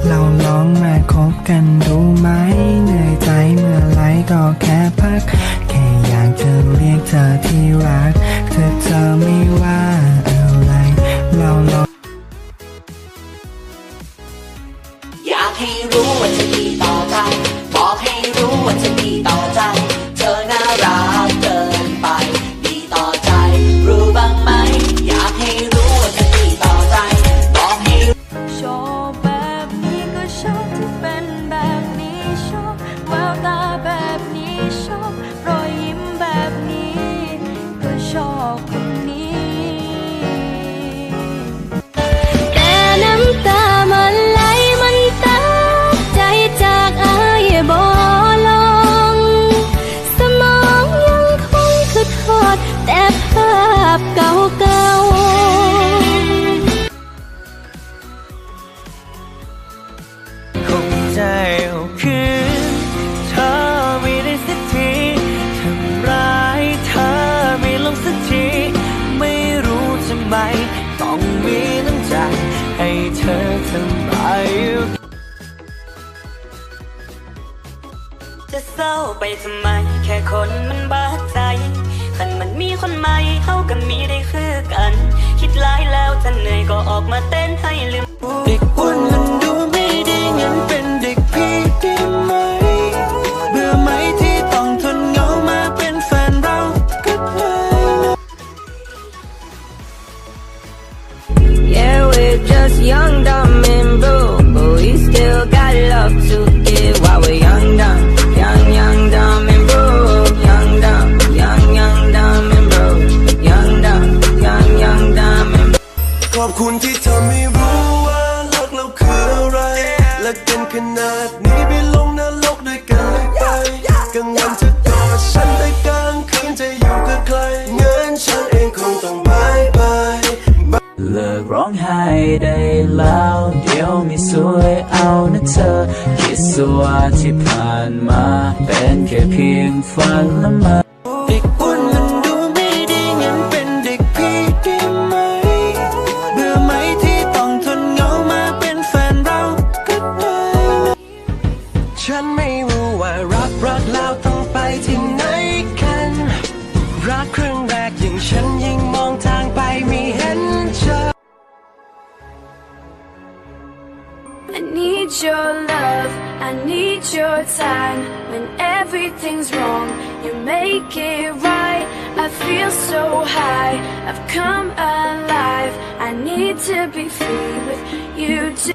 เราลองมาคบกันดูไหมเหนื่อยใจเมื่อไรก็แค่พักแค่อยากจะเรียกเธอที่รักเธอไม่ว่าอะไรเราลองอยากให้รู้ว่าจะดีต่อใจบอกให้รู้ว่าจะดีต่อใจเธอน่ารักเกินไปดีต่อใจรู้บ้างไหมอยากให้รู้ว่าจะดีต่อใจบอกให้ชอบแบบนี้ก็ชอบที่เป็นแบบนี้ชอบแววตาแบบนี้ชอบรอยยิ้มแบบนี้ก็ชอบคนนี้แต่น้ำตามันไหลมันตาใจจากอายบ่ลงสมองยังคงคือทอดแต่ภาพเก่าคงใจเอาคืนเธอไม่ได้สักทีทำร้ายเธอไม่ลงสักทีไม่รู้ทำไมต้องมีน้ำใจให้เธอทำร้ายจะเศร้าไปทำไมแค่คนมันบาดใจคันมันมีคนใหม่เขากันมีได้คือกันคิดร้ายแล้วถ้าเหนื่อยก็ออกมาเต้นให้ลืมเด็กอ้วนมันดูไม่ดีงั้นเป็นเด็กพี่ได้ไหมเบื่อไหมที่ต้องทนเหงามาเป็นแฟนเราก็ได้ Yeah, we're just young, dumb and broke, but we still got love to give while we're young, dumb, dumb and broke, young, dumb and broke, young, dumb and broke. ขอบคุณที่ทำให้รู้ว่ารักเราคืออะไรรักกันขนาดนี้ไปลงนรกด้วยกันเลยไปกลางวันจะกอดฉันแต่กลางคืนจะอยู่กับใครงั้นฉันเองคงต้องบายบายเลิกร้องไห้ได้แล้วเดี๋ยวไม่สวยเอานะเธอคิดซะว่าที่ผ่านมาเป็นแค่เพียงฝันละเมอเด็กอ้วนมันดูไม่ดีงั้นเป็นเด็กพี่ได้ไหมเบื่อไหมที่ต้องทนเหงามาเป็นแฟนเราก็ได้ฉันไม่รู้ว่ารักแล้วต้องไปที่ไหนกันรักครั้งแรกอย่างฉันยิ่งมองทางไปไม่เห็นเธอI need your love, I need your time. When everything's wrong, you make it right. I feel so high, I've come alive. I need to be free with you too.